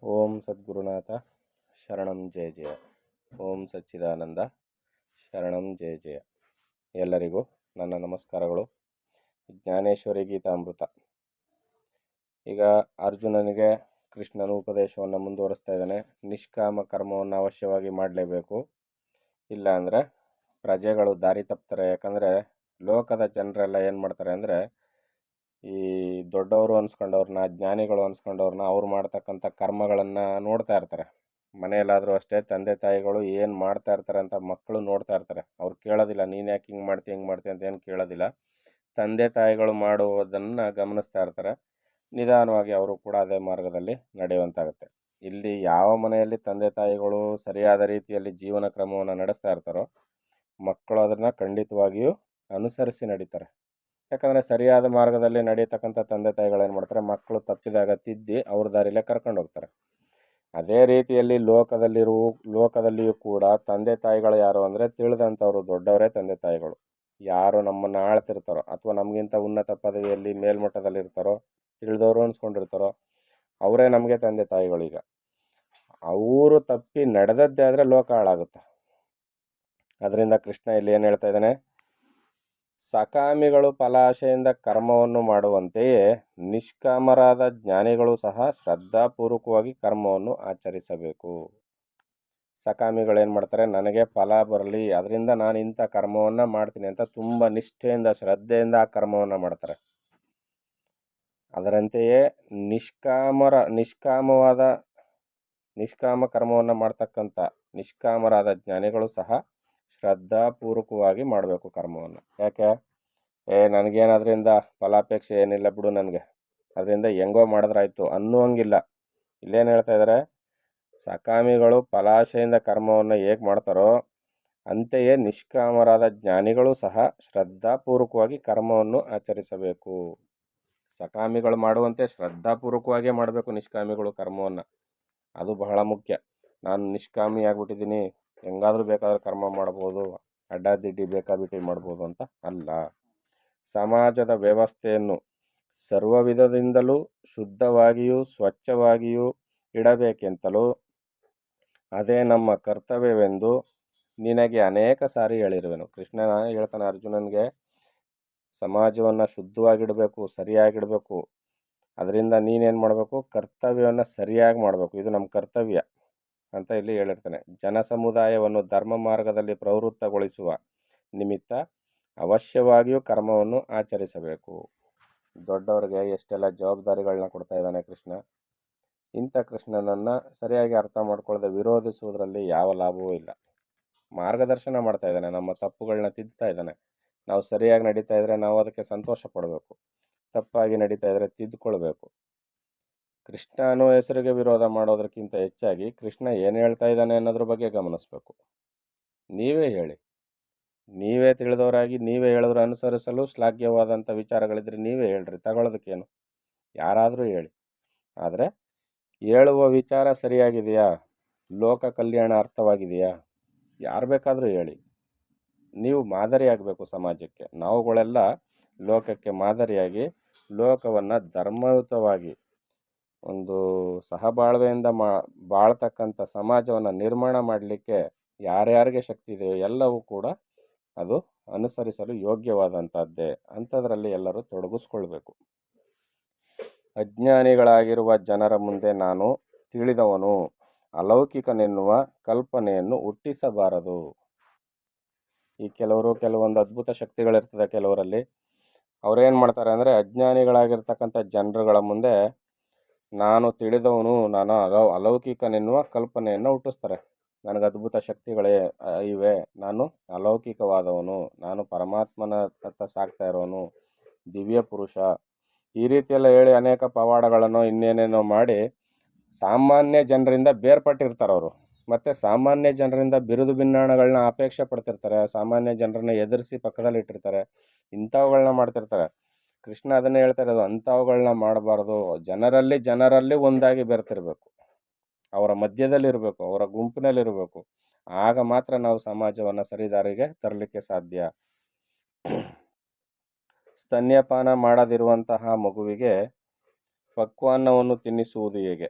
ಓಂ ಸದ್ಗುರುನಾಥ ಶರಣಂ ಜಯ ಜಯ. ಓಂ ಸಚ್ಚಿದಾನಂದ ಶರಣಂ ಜಯ ಜಯ. ಎಲ್ಲರಿಗೂ ನನ್ನ ನಮಸ್ಕಾರಗಳು. ಜ್ಞಾನೇಶ್ವರಿ ಗೀತಾಮೃತ. ಈಗ ಅರ್ಜುನನಿಗೆ ಕೃಷ್ಣನ ಉಪದೇಶವನ್ನು ಮುಂದುವರಿಸ್ತಾ ಇದ್ದಾನೆ. ನಿಷ್ಕಾಮ ಕರ್ಮವನ್ನು ಅವಶ್ಯವಾಗಿ ಮಾಡಲೇಬೇಕು, ಇಲ್ಲ ಅಂದರೆ ಪ್ರಜೆಗಳು ದಾರಿ ತಪ್ತಾರೆ. ಯಾಕಂದರೆ ಲೋಕದ ಜನರೆಲ್ಲ ಏನು ಮಾಡ್ತಾರೆ ಅಂದರೆ, ಈ ದೊಡ್ಡವರು ಅನ್ಸ್ಕೊಂಡವ್ರನ್ನ, ಜ್ಞಾನಿಗಳು ಅನ್ಸ್ಕೊಂಡವ್ರನ್ನ, ಅವ್ರು ಮಾಡ್ತಕ್ಕಂಥ ಕರ್ಮಗಳನ್ನು ನೋಡ್ತಾ ಇರ್ತಾರೆ. ಮನೆಯಲ್ಲಾದರೂ ಅಷ್ಟೇ ತಂದೆ ತಾಯಿಗಳು ಏನು ಮಾಡ್ತಾ ಇರ್ತಾರೆ ಅಂತ ಮಕ್ಕಳು ನೋಡ್ತಾ ಇರ್ತಾರೆ. ಅವ್ರು ಕೇಳೋದಿಲ್ಲ, ನೀನು ಯಾಕೆ ಹಿಂಗೆ ಮಾಡ್ತೀಯ ಅಂತ ಏನು ಕೇಳೋದಿಲ್ಲ. ತಂದೆ ತಾಯಿಗಳು ಮಾಡುವುದನ್ನು ಗಮನಿಸ್ತಾ ಇರ್ತಾರೆ. ನಿಧಾನವಾಗಿ ಅವರು ಕೂಡ ಅದೇ ಮಾರ್ಗದಲ್ಲಿ ನಡೆಯುವಂತಾಗುತ್ತೆ. ಇಲ್ಲಿ ಯಾವ ಮನೆಯಲ್ಲಿ ತಂದೆ ತಾಯಿಗಳು ಸರಿಯಾದ ರೀತಿಯಲ್ಲಿ ಜೀವನ ಕ್ರಮವನ್ನು ನಡೆಸ್ತಾ ಇರ್ತಾರೋ, ಮಕ್ಕಳು ಅದನ್ನು ಖಂಡಿತವಾಗಿಯೂ ಅನುಸರಿಸಿ ನಡೀತಾರೆ. ಯಾಕಂದರೆ ಸರಿಯಾದ ಮಾರ್ಗದಲ್ಲಿ ನಡೆಯತಕ್ಕಂಥ ತಂದೆ ತಾಯಿಗಳು ಏನು ಮಾಡ್ತಾರೆ, ಮಕ್ಕಳು ತಪ್ಪಿದಾಗ ತಿದ್ದಿ ಅವ್ರ ದಾರಿಲೇ ಕರ್ಕೊಂಡು ಹೋಗ್ತಾರೆ. ಅದೇ ರೀತಿಯಲ್ಲಿ ಲೋಕದಲ್ಲಿಯೂ ಕೂಡ ತಂದೆ ತಾಯಿಗಳು ಯಾರು ಅಂದರೆ, ತಿಳಿದಂಥವ್ರು ದೊಡ್ಡವರೇ ತಂದೆ ತಾಯಿಗಳು. ಯಾರು ನಮ್ಮನ್ನು ಆಳ್ತಿರ್ತಾರೋ ಅಥವಾ ನಮಗಿಂತ ಉನ್ನತ ಪದವಿಯಲ್ಲಿ ಮೇಲ್ಮಟ್ಟದಲ್ಲಿರ್ತಾರೋ, ತಿಳಿದವರು ಅನ್ಸ್ಕೊಂಡಿರ್ತಾರೋ, ಅವರೇ ನಮಗೆ ತಂದೆ ತಾಯಿಗಳೀಗ. ಅವರು ತಪ್ಪಿ ನಡೆದದ್ದೇ ಆದರೆ ಲೋಕ ಹಾಳಾಗುತ್ತೆ. ಅದರಿಂದ ಕೃಷ್ಣ ಇಲ್ಲಿ ಏನು ಹೇಳ್ತಾ ಇದ್ದಾನೆ, ಸಕಾಮಿಗಳು ಫಲಾಶೆಯಿಂದ ಕರ್ಮವನ್ನು ಮಾಡುವಂತೆಯೇ ನಿಷ್ಕಾಮರಾದ ಜ್ಞಾನಿಗಳು ಸಹ ಶ್ರದ್ಧಾಪೂರ್ವಕವಾಗಿ ಕರ್ಮವನ್ನು ಆಚರಿಸಬೇಕು. ಸಕಾಮಿಗಳೇನು ಮಾಡ್ತಾರೆ, ನನಗೆ ಫಲ ಬರಲಿ, ಅದರಿಂದ ನಾನು ಇಂಥ ಕರ್ಮವನ್ನು ಮಾಡ್ತೀನಿ ಅಂತ ತುಂಬ ನಿಷ್ಠೆಯಿಂದ ಶ್ರದ್ಧೆಯಿಂದ ಆ ಕರ್ಮವನ್ನು ಮಾಡ್ತಾರೆ. ಅದರಂತೆಯೇ ನಿಷ್ಕಾಮ ಕರ್ಮವನ್ನು ಮಾಡ್ತಕ್ಕಂಥ ನಿಷ್ಕಾಮರಾದ ಜ್ಞಾನಿಗಳು ಸಹ ಶ್ರದ್ಧಾಪೂರ್ವಕವಾಗಿ ಮಾಡಬೇಕು ಕರ್ಮವನ್ನು. ಯಾಕೆ, ನನಗೇನು ಅದರಿಂದ ಫಲಾಪೇಕ್ಷೆ ಏನಿಲ್ಲ ಬಿಡು, ನನಗೆ ಅದರಿಂದ ಹೆಂಗೋ ಮಾಡಿದ್ರಾಯ್ತು ಅನ್ನುವಂಗಿಲ್ಲ. ಇಲ್ಲೇನು ಹೇಳ್ತಾ ಇದ್ದಾರೆ, ಸಕಾಮಿಗಳು ಫಲಾಶೆಯಿಂದ ಕರ್ಮವನ್ನು ಹೇಗೆ ಮಾಡ್ತಾರೋ ಅಂತೆಯೇ ನಿಷ್ಕಾಮರಾದ ಜ್ಞಾನಿಗಳು ಸಹ ಶ್ರದ್ಧಾಪೂರ್ವಕವಾಗಿ ಕರ್ಮವನ್ನು ಆಚರಿಸಬೇಕು. ಸಕಾಮಿಗಳು ಮಾಡುವಂತೆ ಶ್ರದ್ಧಾಪೂರ್ವಕವಾಗಿಯೇ ಮಾಡಬೇಕು ನಿಷ್ಕಾಮಿಗಳು ಕರ್ಮವನ್ನು. ಅದು ಬಹಳ ಮುಖ್ಯ. ನಾನು ನಿಷ್ಕಾಮಿ ಆಗ್ಬಿಟ್ಟಿದ್ದೀನಿ, ಹೆಂಗಾದರೂ ಬೇಕಾದ್ರೆ ಕರ್ಮ ಮಾಡ್ಬೋದು, ಅಡ್ಡಾದಿಡ್ಡಿ ಬೇಕಾಬಿಟ್ಟಿ ಮಾಡ್ಬೋದು ಅಂತ ಅಲ್ಲ. ಸಮಾಜದ ವ್ಯವಸ್ಥೆಯನ್ನು ಸರ್ವ ವಿಧದಿಂದಲೂ ಶುದ್ಧವಾಗಿಯೂ ಸ್ವಚ್ಛವಾಗಿಯೂ ಇಡಬೇಕೆಂತಲೂ ಅದೇ ನಮ್ಮ ಕರ್ತವ್ಯವೆಂದು ನಿನಗೆ ಅನೇಕ ಸಾರಿ ಹೇಳಿರುವೆನು. ಕೃಷ್ಣನ ಹೇಳ್ತಾನೆ ಅರ್ಜುನನಿಗೆ, ಸಮಾಜವನ್ನು ಶುದ್ಧವಾಗಿಡಬೇಕು, ಸರಿಯಾಗಿಡಬೇಕು. ಅದರಿಂದ ನೀನೇನು ಮಾಡಬೇಕು, ಕರ್ತವ್ಯವನ್ನು ಸರಿಯಾಗಿ ಮಾಡಬೇಕು, ಇದು ನಮ್ಮ ಕರ್ತವ್ಯ ಅಂತ ಇಲ್ಲಿ ಹೇಳಿರ್ತಾನೆ. ಜನಸಮುದಾಯವನ್ನು ಧರ್ಮ ಮಾರ್ಗದಲ್ಲಿ ಪ್ರವೃತ್ತಗೊಳಿಸುವ ನಿಮಿತ್ತ ಅವಶ್ಯವಾಗಿಯೂ ಕರ್ಮವನ್ನು ಆಚರಿಸಬೇಕು. ದೊಡ್ಡವರಿಗೆ ಎಷ್ಟೆಲ್ಲ ಜವಾಬ್ದಾರಿಗಳನ್ನ ಕೊಡ್ತಾ ಇದ್ದಾನೆ ಕೃಷ್ಣ. ಇಂಥ ಕೃಷ್ಣನನ್ನು ಸರಿಯಾಗಿ ಅರ್ಥ ಮಾಡ್ಕೊಳ್ಳದೆ ವಿರೋಧಿಸುವುದರಲ್ಲಿ ಯಾವ ಲಾಭವೂ ಇಲ್ಲ. ಮಾರ್ಗದರ್ಶನ ಮಾಡ್ತಾ ಇದ್ದಾನೆ, ನಮ್ಮ ತಪ್ಪುಗಳನ್ನ ತಿದ್ದುತ್ತಾ ಇದ್ದಾನೆ. ನಾವು ಸರಿಯಾಗಿ ನಡೀತಾ ಇದ್ದರೆ ನಾವು ಅದಕ್ಕೆ ಸಂತೋಷ ಪಡಬೇಕು, ತಪ್ಪಾಗಿ ನಡೀತಾ ಇದ್ದರೆ ತಿದ್ದುಕೊಳ್ಬೇಕು. ಕೃಷ್ಣ ಅನ್ನೋ ಹೆಸರಿಗೆ ವಿರೋಧ ಮಾಡೋದಕ್ಕಿಂತ ಹೆಚ್ಚಾಗಿ ಕೃಷ್ಣ ಏನು ಹೇಳ್ತಾ ಇದ್ದಾನೆ ಅನ್ನೋದ್ರ ಬಗ್ಗೆ ಗಮನಿಸಬೇಕು. ನೀವೇ ಹೇಳಿ, ನೀವೇ ತಿಳಿದವರಾಗಿ ನೀವೇ ಹೇಳಿದ್ರು ಅನುಸರಿಸಲು ಶ್ಲಾಘ್ಯವಾದಂಥ ವಿಚಾರಗಳಿದ್ರೆ ನೀವೇ ಹೇಳ್ರಿ, ತಗೊಳ್ಳೋದಕ್ಕೇನು, ಯಾರಾದರೂ ಹೇಳಿ. ಆದರೆ ಹೇಳುವ ವಿಚಾರ ಸರಿಯಾಗಿದೆಯಾ, ಲೋಕ ಕಲ್ಯಾಣ ಅರ್ಥವಾಗಿದೆಯಾ, ಯಾರು ಬೇಕಾದರೂ ಹೇಳಿ. ನೀವು ಮಾದರಿಯಾಗಬೇಕು ಸಮಾಜಕ್ಕೆ. ನಾವುಗಳೆಲ್ಲ ಲೋಕಕ್ಕೆ ಮಾದರಿಯಾಗಿ ಲೋಕವನ್ನು ಧರ್ಮಯುತವಾಗಿ ಒಂದು ಸಹಬಾಳ್ವೆಯಿಂದ ಬಾಳ್ತಕ್ಕಂಥ ಸಮಾಜವನ್ನು ನಿರ್ಮಾಣ ಮಾಡಲಿಕ್ಕೆ ಯಾರ್ಯಾರಿಗೆ ಶಕ್ತಿ ಇದೆಯೋ ಎಲ್ಲವೂ ಕೂಡ ಅದು ಅನುಸರಿಸಲು ಯೋಗ್ಯವಾದಂಥದ್ದೇ. ಅಂಥದ್ರಲ್ಲಿ ಎಲ್ಲರೂ ತೊಡಗಿಸ್ಕೊಳ್ಬೇಕು. ಅಜ್ಞಾನಿಗಳಾಗಿರುವ ಜನರ ಮುಂದೆ ನಾನು ತಿಳಿದವನು ಅಲೌಕಿಕನೆನ್ನುವ ಕಲ್ಪನೆಯನ್ನು ಹುಟ್ಟಿಸಬಾರದು. ಈ ಕೆಲವೊಂದು ಅದ್ಭುತ ಶಕ್ತಿಗಳಿರ್ತದೆ ಕೆಲವರಲ್ಲಿ. ಅವ್ರೇನು ಮಾಡ್ತಾರೆ ಅಂದರೆ, ಅಜ್ಞಾನಿಗಳಾಗಿರ್ತಕ್ಕಂಥ ಜನರುಗಳ ಮುಂದೆ ನಾನು ತಿಳಿದವನು, ನಾನು ಅಲೌಕಿಕನೆನ್ನುವ ಕಲ್ಪನೆಯನ್ನು ಹುಟ್ಟಿಸ್ತಾರೆ. ನನಗೆ ಅದ್ಭುತ ಶಕ್ತಿಗಳೇ ಇವೆ, ನಾನು ಅಲೌಕಿಕವಾದವನು, ನಾನು ಪರಮಾತ್ಮನ ಹತ್ತ ಸಾಗ್ತಾ ಇರೋನು, ದಿವ್ಯ ಪುರುಷ, ಈ ರೀತಿಯೆಲ್ಲ ಹೇಳಿ ಅನೇಕ ಪವಾಡಗಳನ್ನು ಇನ್ನೇನೇನೋ ಮಾಡಿ ಸಾಮಾನ್ಯ ಜನರಿಂದ ಬೇರ್ಪಟ್ಟಿರ್ತಾರೆ ಅವರು. ಮತ್ತು ಸಾಮಾನ್ಯ ಜನರಿಂದ ಬಿರುದು ಬಿನ್ನಾಣಗಳನ್ನ ಅಪೇಕ್ಷೆ ಪಡ್ತಿರ್ತಾರೆ. ಸಾಮಾನ್ಯ ಜನರನ್ನ ಎದುರಿಸಿ ಪಕ್ಕದಲ್ಲಿ ಇಟ್ಟಿರ್ತಾರೆ. ಇಂಥವುಗಳನ್ನ ಮಾಡ್ತಿರ್ತಾರೆ. ಕೃಷ್ಣ ಅದನ್ನೇ ಹೇಳ್ತಾ ಇರೋದು, ಅಂಥವುಗಳನ್ನ ಮಾಡಬಾರ್ದು. ಜನರಲ್ಲಿ ಒಂದಾಗಿ ಬೆರೆತಿರ್ಬೇಕು, ಅವರ ಮಧ್ಯದಲ್ಲಿರಬೇಕು, ಅವರ ಗುಂಪಿನಲ್ಲಿರಬೇಕು. ಆಗ ಮಾತ್ರ ನಾವು ಸಮಾಜವನ್ನು ಸರಿದಾರಿಗೆ ತರಲಿಕ್ಕೆ ಸಾಧ್ಯ. ಸ್ತನ್ಯಪಾನ ಮಾಡದಿರುವಂತಹ ಮಗುವಿಗೆ ಪಕ್ವಾನ್ನವನ್ನು ತಿನ್ನಿಸುವುದು ಹೇಗೆ?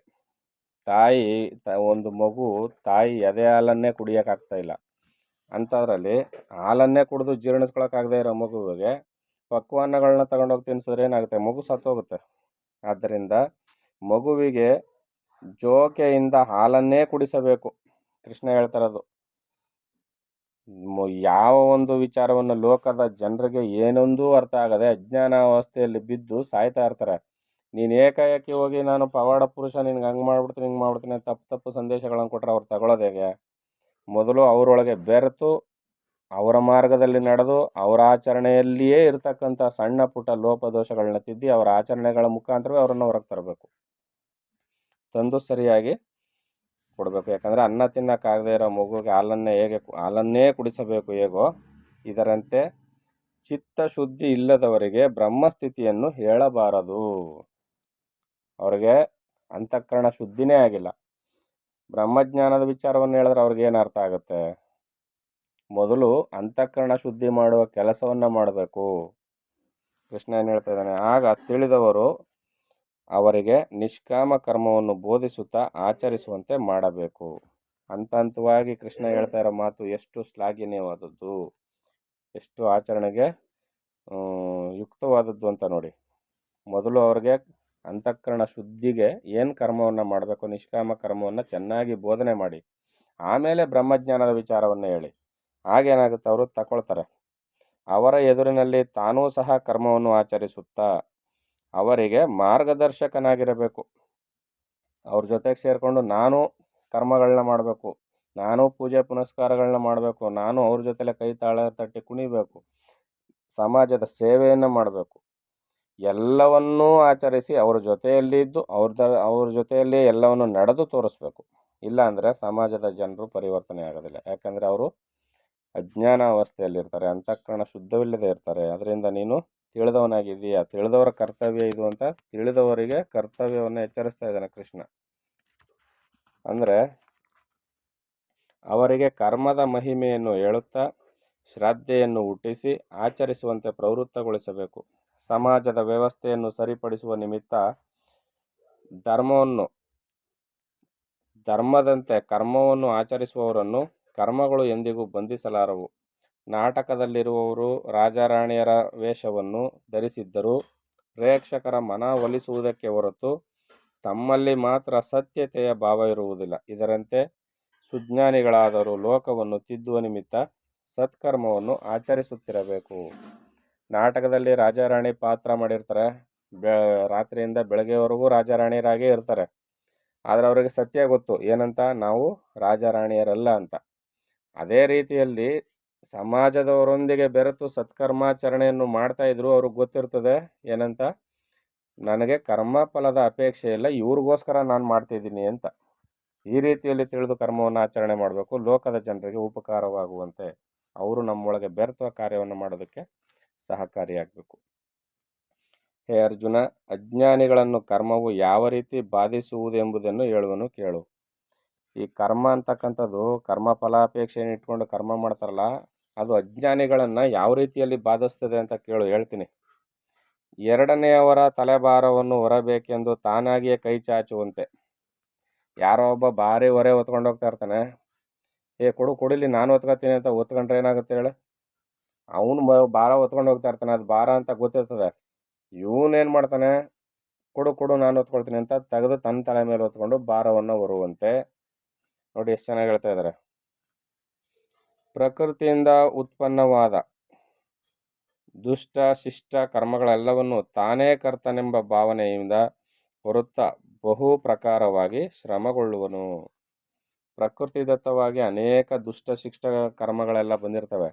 ಒಂದು ಮಗು ತಾಯಿ ಎದೆ ಹಾಲನ್ನೇ ಕುಡಿಯೋಕ್ಕಾಗ್ತಾ ಇಲ್ಲ. ಅಂಥದ್ರಲ್ಲಿ ಹಾಲನ್ನೇ ಕುಡಿದು ಜೀರ್ಣಿಸ್ಕೊಳಕ್ಕಾಗದೇ ಇರೋ ಮಗುವಿಗೆ ಪಕ್ವಾನ್ನಗಳನ್ನ ತಗೊಂಡೋಗಿ ತಿನ್ನಿಸಿದ್ರೆ ಏನಾಗುತ್ತೆ? ಮಗು ಸತ್ತೋಗುತ್ತೆ. ಆದ್ದರಿಂದ ಮಗುವಿಗೆ ಜೋಕೆಯಿಂದ ಹಾಲನ್ನೇ ಕುಡಿಸಬೇಕು. ಕೃಷ್ಣ ಹೇಳ್ತಾರದು. ಯಾವ ಒಂದು ವಿಚಾರವನ್ನು ಲೋಕದ ಜನರಿಗೆ ಏನೊಂದೂ ಅರ್ಥ ಆಗದೆ ಅಜ್ಞಾನ ಅವಸ್ಥೆಯಲ್ಲಿ ಬಿದ್ದು ಸಾಯ್ತಾ ಇರ್ತಾರೆ. ನೀನು ಏಕಾಏಕಿ ಹೋಗಿ ನಾನು ಪವಾಡ ಪುರುಷ, ನಿನ್ಗೆ ಹಂಗೆ ಮಾಡ್ಬಿಡ್ತೀನಿ ಹಿಂಗೆ ಮಾಡ್ಬಿಡ್ತೀನಿ ತಪ್ಪು ಸಂದೇಶಗಳನ್ನು ಕೊಟ್ಟರೆ ಅವ್ರು ತಗೊಳ್ಳೋದು ಹೇಗೆ? ಮೊದಲು ಅವರೊಳಗೆ ಬೆರೆತು ಅವರ ಮಾರ್ಗದಲ್ಲಿ ನಡೆದು ಅವರ ಆಚರಣೆಯಲ್ಲಿಯೇ ಇರತಕ್ಕಂಥ ಸಣ್ಣ ಪುಟ್ಟ ಲೋಪದೋಷಗಳನ್ನ ತಿದ್ದಿ ಅವರ ಆಚರಣೆಗಳ ಮುಖಾಂತರವೇ ಅವರನ್ನು ಹೊರಗೆ ತರಬೇಕು. ತಂದು ಸರಿಯಾಗಿ ಕೊಡಬೇಕು. ಯಾಕಂದರೆ ಅನ್ನ ತಿನ್ನೋಕ್ಕಾಗದೇ ಇರೋ ಮಗುಗೆ ಹಾಲನ್ನೇ ಕುಡಿಸಬೇಕು ಹೇಗೋ, ಇದರಂತೆ ಚಿತ್ತಶುದ್ಧಿ ಇಲ್ಲದವರಿಗೆ ಬ್ರಹ್ಮಸ್ಥಿತಿಯನ್ನು ಹೇಳಬಾರದು. ಅವ್ರಿಗೆ ಅಂತಃಕರಣ ಶುದ್ಧಿನೇ ಆಗಿಲ್ಲ. ಬ್ರಹ್ಮಜ್ಞಾನದ ವಿಚಾರವನ್ನು ಹೇಳಿದ್ರೆ ಅವ್ರಿಗೇನು ಅರ್ಥ ಆಗುತ್ತೆ? ಮೊದಲು ಅಂತಃಕರಣ ಶುದ್ಧಿ ಮಾಡುವ ಕೆಲಸವನ್ನು ಮಾಡಬೇಕು. ಕೃಷ್ಣ ಏನು ಹೇಳ್ತಾ ಇದ್ದಾನೆ? ಆಗ ತಿಳಿದವರು ಅವರಿಗೆ ನಿಷ್ಕಾಮ ಕರ್ಮವನ್ನು ಬೋಧಿಸುತ್ತಾ ಆಚರಿಸುವಂತೆ ಮಾಡಬೇಕು. ಹಂತವಾಗಿ ಕೃಷ್ಣ ಹೇಳ್ತಾ ಇರೋ ಮಾತು ಎಷ್ಟು ಶ್ಲಾಘನೀಯವಾದದ್ದು, ಎಷ್ಟು ಆಚರಣೆಗೆ ಯುಕ್ತವಾದದ್ದು ಅಂತ ನೋಡಿ. ಮೊದಲು ಅವ್ರಿಗೆ ಅಂತಃಕರಣ ಶುದ್ಧಿಗೆ ಏನು ಕರ್ಮವನ್ನು ಮಾಡಬೇಕು, ನಿಷ್ಕಾಮ ಕರ್ಮವನ್ನು ಚೆನ್ನಾಗಿ ಬೋಧನೆ ಮಾಡಿ ಆಮೇಲೆ ಬ್ರಹ್ಮಜ್ಞಾನದ ವಿಚಾರವನ್ನು ಹೇಳಿ. ಆಗೇನಾಗುತ್ತೆ? ಅವರು ತಗೊಳ್ತಾರೆ. ಅವರ ಎದುರಿನಲ್ಲಿ ತಾನೂ ಸಹ ಕರ್ಮವನ್ನು ಆಚರಿಸುತ್ತಾ ಅವರಿಗೆ ಮಾರ್ಗದರ್ಶಕನಾಗಿರಬೇಕು. ಅವ್ರ ಜೊತೆಗೆ ಸೇರಿಕೊಂಡು ನಾನು ಕರ್ಮಗಳನ್ನ ಮಾಡಬೇಕು, ನಾನು ಪೂಜೆ ಪುನಸ್ಕಾರಗಳನ್ನ ಮಾಡಬೇಕು, ನಾನು ಅವ್ರ ಜೊತೆಲೆ ಕೈ ತಾಳ ತಟ್ಟಿ ಕುಣಿಬೇಕು, ಸಮಾಜದ ಸೇವೆಯನ್ನು ಮಾಡಬೇಕು, ಎಲ್ಲವನ್ನೂ ಆಚರಿಸಿ ಅವ್ರ ಜೊತೆಯಲ್ಲಿ ಇದ್ದು ಅವ್ರ ಜೊತೆಯಲ್ಲಿ ಎಲ್ಲವನ್ನು ನಡೆದು ತೋರಿಸ್ಬೇಕು. ಇಲ್ಲಾಂದರೆ ಸಮಾಜದ ಜನರು ಪರಿವರ್ತನೆ ಆಗೋದಿಲ್ಲ. ಯಾಕಂದರೆ ಅವರು ಅಜ್ಞಾನ ಅವಸ್ಥೆಯಲ್ಲಿರ್ತಾರೆ, ಅಂತಃಕರಣ ಶುದ್ಧವಿಲ್ಲದೆ ಇರ್ತಾರೆ. ಅದರಿಂದ ನೀನು ತಿಳಿದವನಾಗಿದ್ದೀಯಾ, ತಿಳಿದವರ ಕರ್ತವ್ಯ ಇದು ಅಂತ ತಿಳಿದವರಿಗೆ ಕರ್ತವ್ಯವನ್ನು ಎಚ್ಚರಿಸ್ತಾ ಇದ್ದಾನೆ ಕೃಷ್ಣ. ಅಂದರೆ ಅವರಿಗೆ ಕರ್ಮದ ಮಹಿಮೆಯನ್ನು ಹೇಳುತ್ತಾ ಶ್ರದ್ಧೆಯನ್ನು ಹುಟ್ಟಿಸಿ ಆಚರಿಸುವಂತೆ ಪ್ರವೃತ್ತಗೊಳಿಸಬೇಕು. ಸಮಾಜದ ವ್ಯವಸ್ಥೆಯನ್ನು ಸರಿಪಡಿಸುವ ನಿಮಿತ್ತ ಧರ್ಮದಂತೆ ಕರ್ಮವನ್ನು ಆಚರಿಸುವವರನ್ನು ಕರ್ಮಗಳು ಎಂದಿಗೂ ಬಂಧಿಸಲಾರವು. ನಾಟಕದಲ್ಲಿರುವವರು ರಾಜಾರಾಣಿಯರ ವೇಷವನ್ನು ಧರಿಸಿದ್ದರೂ ಪ್ರೇಕ್ಷಕರ ಮನವೊಲಿಸುವುದಕ್ಕೆ ಹೊರತು ತಮ್ಮಲ್ಲಿ ಮಾತ್ರ ಸತ್ಯತೆಯ ಭಾವ ಇರುವುದಿಲ್ಲ. ಇದರಂತೆ ಸುಜ್ಞಾನಿಗಳಾದರೂ ಲೋಕವನ್ನು ತಿದ್ದುವ ನಿಮಿತ್ತ ಸತ್ಕರ್ಮವನ್ನು ಆಚರಿಸುತ್ತಿರಬೇಕು. ನಾಟಕದಲ್ಲಿ ರಾಜಾರಾಣಿ ಪಾತ್ರ ಮಾಡಿರ್ತಾರೆ, ರಾತ್ರಿಯಿಂದ ಬೆಳಗ್ಗೆವರೆಗೂ ರಾಜಾರಾಣಿಯರಾಗೇ ಇರ್ತಾರೆ. ಆದರೆ ಅವರಿಗೆ ಸತ್ಯ ಗೊತ್ತು, ಏನಂತ? ನಾವು ರಾಜಾರಾಣಿಯರಲ್ಲ ಅಂತ. ಅದೇ ರೀತಿಯಲ್ಲಿ ಸಮಾಜದವರೊಂದಿಗೆ ಬೆರೆತು ಸತ್ಕರ್ಮಾಚರಣೆಯನ್ನು ಮಾಡ್ತಾ ಇದ್ರು ಅವ್ರಿಗೆ ಗೊತ್ತಿರ್ತದೆ, ಏನಂತ? ನನಗೆ ಕರ್ಮಫಲದ ಅಪೇಕ್ಷೆ ಇಲ್ಲ, ಇವ್ರಿಗೋಸ್ಕರ ನಾನು ಮಾಡ್ತಿದ್ದೀನಿ ಅಂತ. ಈ ರೀತಿಯಲ್ಲಿ ತಿಳಿದು ಕರ್ಮವನ್ನು ಆಚರಣೆ ಮಾಡಬೇಕು, ಲೋಕದ ಜನರಿಗೆ ಉಪಕಾರವಾಗುವಂತೆ. ಅವರು ನಮ್ಮೊಳಗೆ ಬೆರೆತು ಕಾರ್ಯವನ್ನು ಮಾಡೋದಕ್ಕೆ ಸಹಕಾರಿಯಾಗಬೇಕು. ಹೇ ಅರ್ಜುನ, ಅಜ್ಞಾನಿಗಳನ್ನು ಕರ್ಮವು ಯಾವ ರೀತಿ ಬಾಧಿಸುವುದೆಂಬುದನ್ನು ಹೇಳುವನು ಕೇಳು. ಈ ಕರ್ಮ ಅಂತಕ್ಕಂಥದ್ದು, ಕರ್ಮ ಫಲಾಪೇಕ್ಷೆಯನ್ನು ಇಟ್ಕೊಂಡು ಕರ್ಮ ಮಾಡ್ತಾರಲ್ಲ, ಅದು ಅಜ್ಞಾನಿಗಳನ್ನು ಯಾವ ರೀತಿಯಲ್ಲಿ ಬಾಧಿಸ್ತದೆ ಅಂತ ಕೇಳು, ಹೇಳ್ತೀನಿ. ಎರಡನೆಯವರ ತಲೆಭಾರವನ್ನು ಹೊರಬೇಕೆಂದು ತಾನಾಗಿಯೇ ಕೈ ಚಾಚುವಂತೆ. ಯಾರೋ ಒಬ್ಬ ಭಾರಿ ಹೊರೆ ಹೊತ್ಕೊಂಡು ಹೋಗ್ತಾ ಇರ್ತಾನೆ, ಕೊಡಿಲಿ ನಾನು ಹೊತ್ಕೊತೀನಿ ಅಂತ ಹೊತ್ಕೊಂಡ್ರೆ ಏನಾಗುತ್ತೆ ಹೇಳು? ಅವನು ಭಾರ ಹೊತ್ಕೊಂಡು ಹೋಗ್ತಾ ಇರ್ತಾನೆ, ಅದು ಭಾರ ಅಂತ ಗೊತ್ತಿರ್ತದೆ. ಇವನೇನು ಮಾಡ್ತಾನೆ? ಕೊಡು ನಾನು ಹೊತ್ಕೊಳ್ತೀನಿ ಅಂತ ತೆಗೆದು ತನ್ನ ತಲೆ ಮೇಲೆ ಹೊತ್ಕೊಂಡು ಭಾರವನ್ನು ಹೊರುವಂತೆ. ನೋಡಿ ಎಷ್ಟು ಚೆನ್ನಾಗಿ ಹೇಳ್ತಾ ಇದ್ದಾರೆ. ಪ್ರಕೃತಿಯಿಂದ ಉತ್ಪನ್ನವಾದ ದುಷ್ಟ ಶಿಷ್ಟ ಕರ್ಮಗಳೆಲ್ಲವನ್ನು ತಾನೇ ಕರ್ತನೆಂಬ ಭಾವನೆಯಿಂದ ಹೊರುತ್ತಾ ಬಹು ಪ್ರಕಾರವಾಗಿ ಶ್ರಮಗೊಳ್ಳುವನು. ಪ್ರಕೃತಿದತ್ತವಾಗಿ ಅನೇಕ ದುಷ್ಟ ಶಿಷ್ಟ ಕರ್ಮಗಳೆಲ್ಲ ಬಂದಿರ್ತವೆ.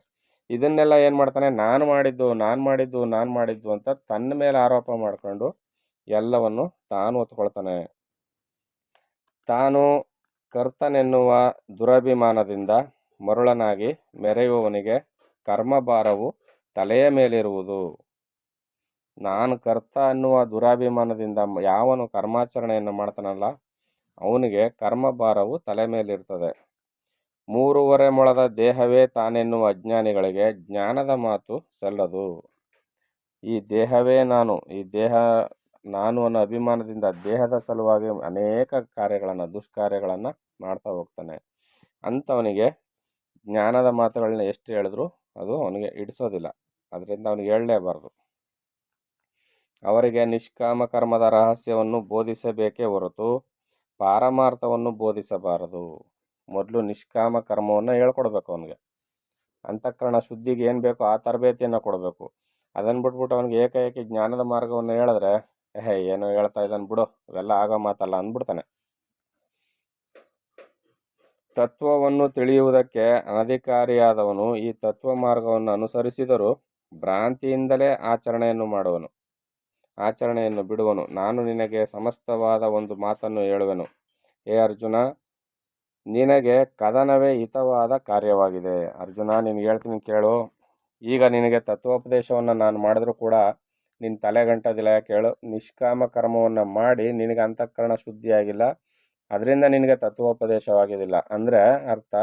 ಇದನ್ನೆಲ್ಲ ಏನು ಮಾಡ್ತಾನೆ? ನಾನು ಮಾಡಿದ್ದು ಅಂತ ತನ್ನ ಮೇಲೆ ಆರೋಪ ಮಾಡಿಕೊಂಡು ಎಲ್ಲವನ್ನು ತಾನು ಹೊತ್ಕೊಳ್ತಾನೆ. ತಾನು ಕರ್ತನೆನ್ನುವ ದುರಭಿಮಾನದಿಂದ ಮರುಳನಾಗಿ ಮೆರೆಯುವವನಿಗೆ ಕರ್ಮಭಾರವು ತಲೆಯ ಮೇಲಿರುವುದು. ನಾನು ಕರ್ತ ಅನ್ನುವ ದುರಾಭಿಮಾನದಿಂದ ಯಾವನು ಕರ್ಮಾಚರಣೆಯನ್ನು ಮಾಡ್ತಾನಲ್ಲ, ಅವನಿಗೆ ಕರ್ಮಭಾರವು ತಲೆ ಮೇಲಿರ್ತದೆ. 3.5 ಮೊಳದ ದೇಹವೇ ತಾನೆನ್ನುವ ಅಜ್ಞಾನಿಗಳಿಗೆ ಜ್ಞಾನದ ಮಾತು ಸಲ್ಲದು. ಈ ದೇಹವೇ ನಾನು, ಈ ದೇಹ ನಾನು ಅನ್ನೋ ಅಭಿಮಾನದಿಂದ ದೇಹದ ಸಲುವಾಗಿ ಅನೇಕ ಕಾರ್ಯಗಳನ್ನು ದುಷ್ಕಾರ್ಯಗಳನ್ನು ಮಾಡ್ತಾ ಹೋಗ್ತಾನೆ. ಅಂಥವನಿಗೆ ಜ್ಞಾನದ ಮಾತುಗಳನ್ನ ಎಷ್ಟು ಹೇಳಿದ್ರು ಅದು ಅವನಿಗೆ ಇಡಿಸೋದಿಲ್ಲ. ಅದರಿಂದ ಅವನಿಗೆ ಹೇಳಲೇಬಾರ್ದು. ಅವರಿಗೆ ನಿಷ್ಕಾಮ ಕರ್ಮದ ರಹಸ್ಯವನ್ನು ಬೋಧಿಸಬೇಕೇ ಹೊರತು ಪಾರಮಾರ್ಥವನ್ನು ಬೋಧಿಸಬಾರದು. ಮೊದಲು ನಿಷ್ಕಾಮ ಕರ್ಮವನ್ನು ಹೇಳ್ಕೊಡ್ಬೇಕು ಅವನಿಗೆ. ಅಂತಃಕರಣ ಶುದ್ಧಿಗೆ ಏನು ಬೇಕೋ ಆ ತರಬೇತಿಯನ್ನು ಕೊಡಬೇಕು. ಅದನ್ನು ಬಿಟ್ಬಿಟ್ಟು ಅವನಿಗೆ ಏಕಾಏಕಿ ಜ್ಞಾನದ ಮಾರ್ಗವನ್ನು ಹೇಳಿದ್ರೆ ಏನೋ ಹೇಳ್ತಾ ಇದ್ದಾನೆ ಬಿಡು, ಇವೆಲ್ಲ ಆಗೋ ಮಾತಲ್ಲ ಅಂದ್ಬಿಡ್ತಾನೆ. ತತ್ವವನ್ನು ತಿಳಿಯುವುದಕ್ಕೆ ಅನಧಿಕಾರಿಯಾದವನು ಈ ತತ್ವ ಮಾರ್ಗವನ್ನು ಅನುಸರಿಸಿದರೂ ಭ್ರಾಂತಿಯಿಂದಲೇ ಆಚರಣೆಯನ್ನು ಬಿಡುವನು. ನಾನು ನಿನಗೆ ಸಮಸ್ತವಾದ ಒಂದು ಮಾತನ್ನು ಹೇಳುವೆನು. ಹೇ ಅರ್ಜುನ, ನಿನಗೆ ಕದನವೇ ಹಿತವಾದ ಕಾರ್ಯವಾಗಿದೆ. ಅರ್ಜುನ, ನಿನಗೆ ಹೇಳ್ತೀನಿ ಕೇಳು. ಈಗ ನಿನಗೆ ತತ್ವೋಪದೇಶವನ್ನು ನಾನು ಮಾಡಿದ್ರೂ ಕೂಡ ನಿನ್ನ ತಲೆಗಂಟೋದಿಲ್ಲ. ಕೇಳು, ನಿಷ್ಕಾಮ ಕರ್ಮವನ್ನು ಮಾಡಿ ನಿನಗೆ ಅಂತಃಕರಣ ಶುದ್ಧಿಯಾಗಿಲ್ಲ, ಅದರಿಂದ ನಿನಗೆ ತತ್ವೋಪದೇಶವಾಗಿದ್ದಿಲ್ಲ. ಅಂದರೆ ಅರ್ಥ,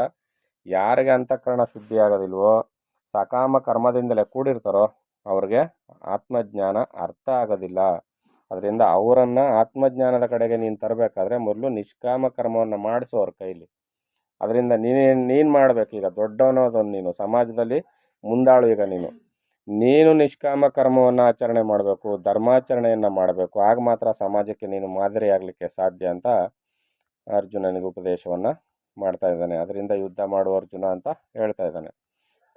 ಯಾರಿಗೆ ಅಂತಃಕರಣ ಶುದ್ಧಿ ಆಗೋದಿಲ್ವೋ, ಸಕಾಮ ಕರ್ಮದಿಂದಲೇ ಕೂಡಿರ್ತಾರೋ ಅವ್ರಿಗೆ ಆತ್ಮಜ್ಞಾನ ಅರ್ಥ ಆಗೋದಿಲ್ಲ. ಅದರಿಂದ ಅವರನ್ನು ಆತ್ಮಜ್ಞಾನದ ಕಡೆಗೆ ನೀನು ತರಬೇಕಾದ್ರೆ ಮೊದಲು ನಿಷ್ಕಾಮ ಕರ್ಮವನ್ನು ಮಾಡಿಸೋ ಅವ್ರ ಕೈಲಿ. ಅದರಿಂದ ನೀನು ಮಾಡಬೇಕು. ಈಗ ದೊಡ್ಡವನೋದೊಂದು ನೀನು ಸಮಾಜದಲ್ಲಿ ಮುಂದಾಳು. ಈಗ ನೀನು ನಿಷ್ಕಾಮ ಕರ್ಮವನ್ನು ಆಚರಣೆ ಮಾಡಬೇಕು, ಧರ್ಮಾಚರಣೆಯನ್ನು ಮಾಡಬೇಕು. ಆಗ ಮಾತ್ರ ಸಮಾಜಕ್ಕೆ ನೀನು ಮಾದರಿ ಆಗಲಿಕ್ಕೆ ಸಾಧ್ಯ ಅಂತ ಅರ್ಜುನನಿಗೆ ಉಪದೇಶವನ್ನು ಮಾಡ್ತಾ ಇದ್ದಾನೆ. ಅದರಿಂದ ಯುದ್ಧ ಮಾಡುವ ಅರ್ಜುನ ಅಂತ ಹೇಳ್ತಾ ಇದ್ದಾನೆ.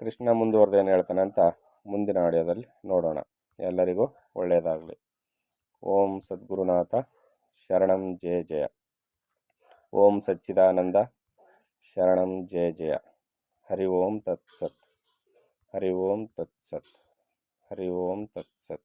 ಕೃಷ್ಣ ಮುಂದುವರೆದೇನು ಹೇಳ್ತಾನೆ ಅಂತ ಮುಂದಿನ ಆಡಿಯೋದಲ್ಲಿ ನೋಡೋಣ. ಎಲ್ಲರಿಗೂ ಒಳ್ಳೆಯದಾಗಲಿ. ಓಂ ಸದ್ಗುರುನಾಥ ಶರಣಂ ಜಯ ಜಯ. ಓಂ ಸಚ್ಚಿದಾನಂದ ಶರಣಂ ಜಯ ಜಯ. ಹರಿ ಓಂ ತತ್ಸತ್. ಹರಿ ಓಂ ತತ್ಸತ್. ಹರಿ ಓಂ ತತ್ಸತ್.